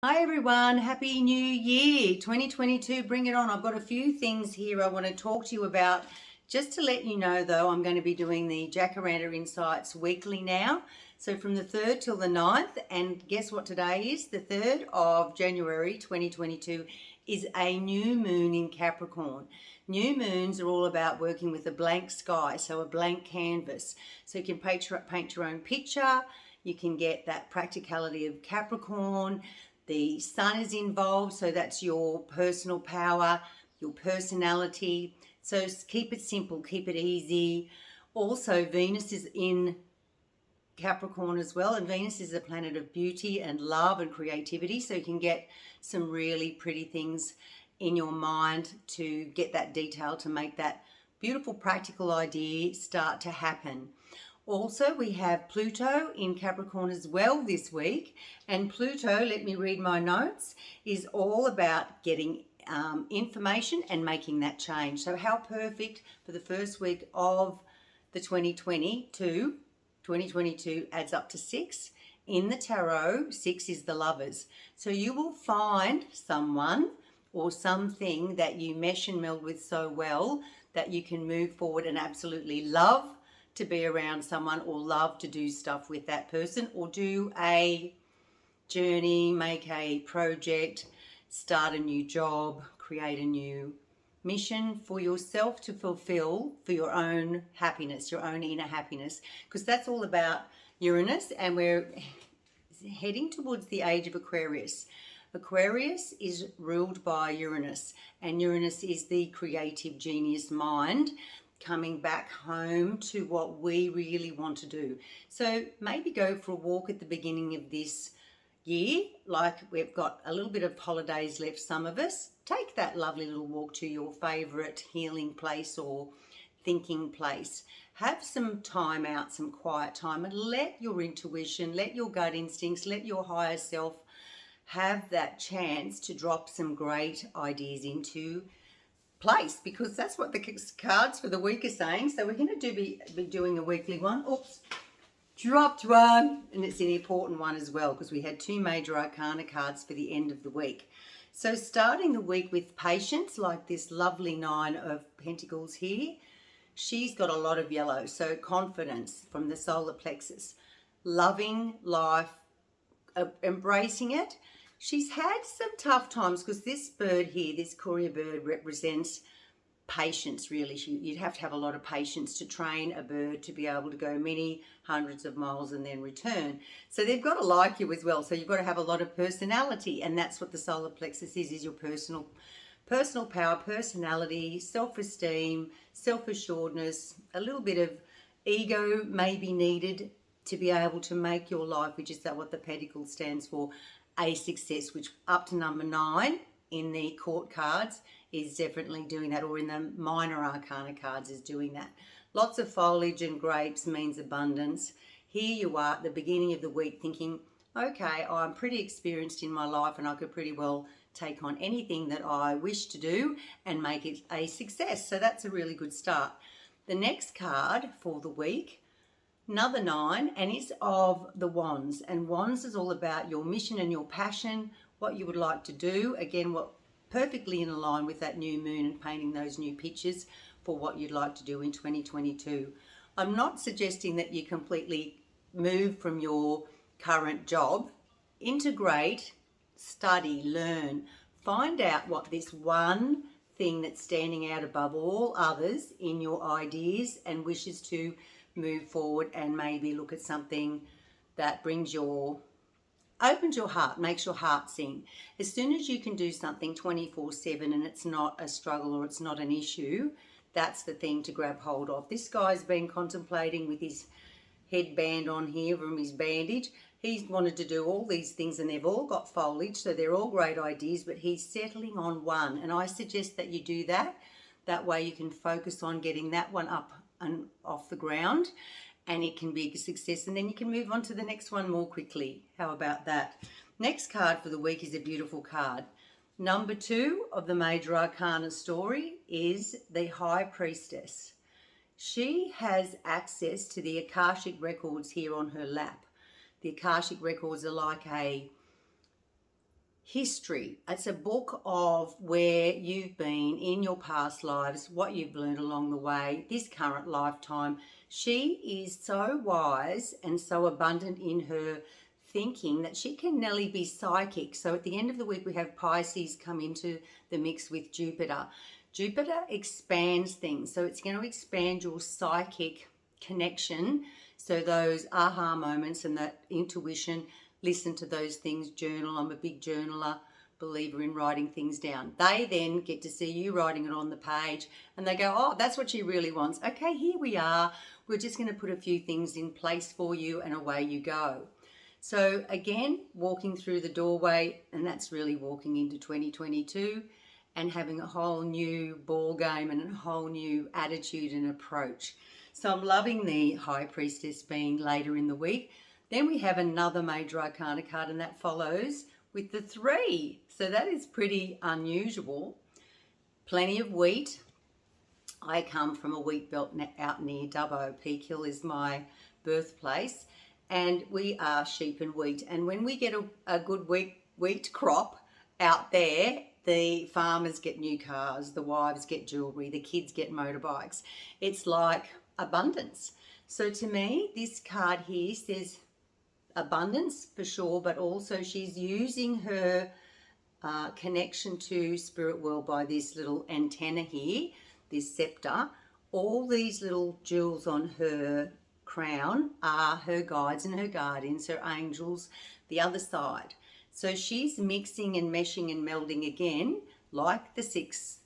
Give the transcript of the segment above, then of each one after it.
Hi everyone, Happy New Year 2022, bring it on. I've got a few things here I want to talk to you about. Just to let you know though, I'm going to be doing the Jacaranda Insights weekly now. So from the 3rd till the 9th, and guess what today is? The 3rd of January 2022 is a new moon in Capricorn. New moons are all about working with a blank sky, so a blank canvas. So you can paint your own picture, you can get that practicality of Capricorn. The sun is involved, so that's your personal power, your personality. So keep it simple, keep it easy. Also, Venus is in Capricorn as well, and Venus is a planet of beauty and love and creativity, so you can get some really pretty things in your mind to get that detail to make that beautiful practical idea start to happen. Also, we have Pluto in Capricorn as well this week. And Pluto, let me read my notes, is all about getting information and making that change. So how perfect for the first week of the 2022 adds up to 6. In the tarot, 6 is the lovers. So you will find someone or something that you mesh and meld with so well that you can move forward and absolutely love to be around someone or love to do stuff with that person or do a journey, make a project, start a new job, create a new mission for yourself to fulfill for your own happiness, your own inner happiness, because that's all about Uranus, and we're heading towards the age of Aquarius. Aquarius is ruled by Uranus, and Uranus is the creative genius mind coming back home to what we really want to do. So maybe go for a walk at the beginning of this year, like we've got a little bit of holidays left, some of us. Take that lovely little walk to your favourite healing place or thinking place. Have some time out, some quiet time, and let your intuition, let your gut instincts, let your higher self have that chance to drop some great ideas into place, because that's what the cards for the week are saying. So we're going to be doing a weekly one. Oops, dropped one, and it's an important one as well because we had 2 major arcana cards for the end of the week. So starting the week with patience, like this lovely 9 of Pentacles here. She's got a lot of yellow, so confidence from the solar plexus, loving life, embracing it. She's had some tough times because this bird here, this courier bird, represents patience, really. You'd have to have a lot of patience to train a bird to be able to go many hundreds of miles and then return. So they've got to like you as well. So you've got to have a lot of personality, and that's what the solar plexus is your personal power, personality, self-esteem, self-assuredness, a little bit of ego may be needed to be able to make your life, which is that what the pentacle stands for, a success, which up to number 9 in the court cards is definitely doing that, or in the minor arcana cards is doing that. Lots of foliage and grapes means abundance. Here you are at the beginning of the week thinking, okay, I'm pretty experienced in my life and I could pretty well take on anything that I wish to do and make it a success. So that's a really good start. The next card for the week, another 9, and it's of the wands. And wands is all about your mission and your passion, what you would like to do. Again, what perfectly in line with that new moon and painting those new pictures for what you'd like to do in 2022. I'm not suggesting that you completely move from your current job. Integrate, study, learn, find out what this one thing that's standing out above all others in your ideas and wishes to move forward, and maybe look at something that opens your heart, makes your heart sing. As soon as you can do something 24/7 and it's not a struggle or it's not an issue, that's the thing to grab hold of. This guy's been contemplating with his headband on here from his bandage. He's wanted to do all these things and they've all got foliage, so they're all great ideas, but he's settling on one. And I suggest that you do that. That way you can focus on getting that one up and off the ground, and it can be a success, and then you can move on to the next one more quickly. How about that? Next card for the week is a beautiful card. Number 2 of the major arcana story is the High Priestess. She has access to the Akashic records here on her lap. The Akashic records are like a history. It's a book of where you've been in your past lives, what you've learned along the way, this current lifetime. She is so wise and so abundant in her thinking that she can nearly be psychic. So at the end of the week, we have Pisces come into the mix with Jupiter. Jupiter expands things. So it's going to expand your psychic connection. So those aha moments and that intuition, listen to those things, journal. I'm a big journaler, believer in writing things down. They then get to see you writing it on the page and they go, oh, that's what she really wants. Okay, here we are. We're just going to put a few things in place for you and away you go. So again, walking through the doorway, and that's really walking into 2022 and having a whole new ball game and a whole new attitude and approach. So I'm loving the High Priestess being later in the week. Then we have another major arcana card, and that follows with the 3. So that is pretty unusual. Plenty of wheat. I come from a wheat belt out near Dubbo. Peak Hill is my birthplace, and we are sheep and wheat. And when we get a good wheat crop out there, the farmers get new cars, the wives get jewellery, the kids get motorbikes. It's like abundance. So to me, this card here says abundance for sure, but also she's using her connection to spirit world by this little antenna here, this scepter. All these little jewels on her crown are her guides and her guardians, her angels, the other side. So she's mixing and meshing and melding again, like the 6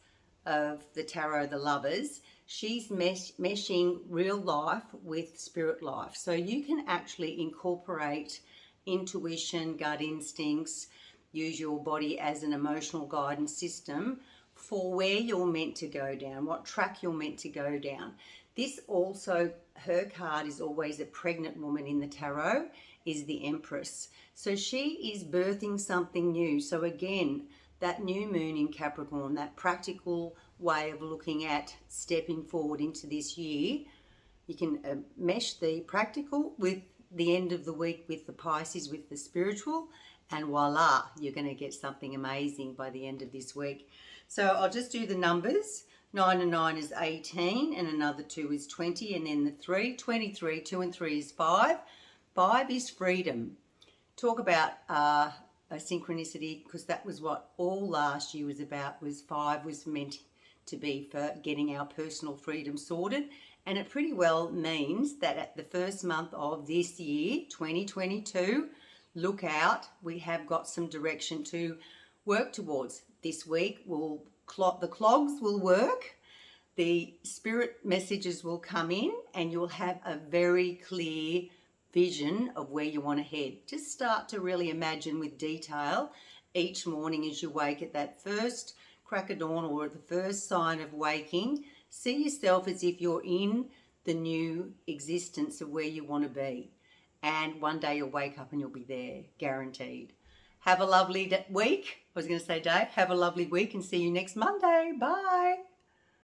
of the tarot, the Lovers. She's meshing real life with spirit life. So you can actually incorporate intuition, gut instincts, use your body as an emotional guidance system for where you're meant to go down, what track you're meant to go down. This also, her card is always a pregnant woman in the tarot, is the Empress. So she is birthing something new. So again, that new moon in Capricorn, that practical way of looking at stepping forward into this year, you can mesh the practical with the end of the week with the Pisces, with the spiritual, and voila, you're going to get something amazing by the end of this week. So I'll just do the numbers. 9 and 9 is 18, and another 2 is 20, and then the 3, 23, 2 and 3 is 5. 5 is freedom. Talk about a synchronicity, because that was what all last year was about, was 5 was meant to be for getting our personal freedom sorted. And it pretty well means that at the first month of this year, 2022, look out, we have got some direction to work towards. This week, the clogs will work, the spirit messages will come in, and you'll have a very clear vision of where you want to head. Just start to really imagine with detail each morning as you wake at that first crack of dawn or at the first sign of waking. See yourself as if you're in the new existence of where you want to be. And one day you'll wake up and you'll be there, guaranteed. Have a lovely week. I was going to say day. Have a lovely week and see you next Monday. Bye.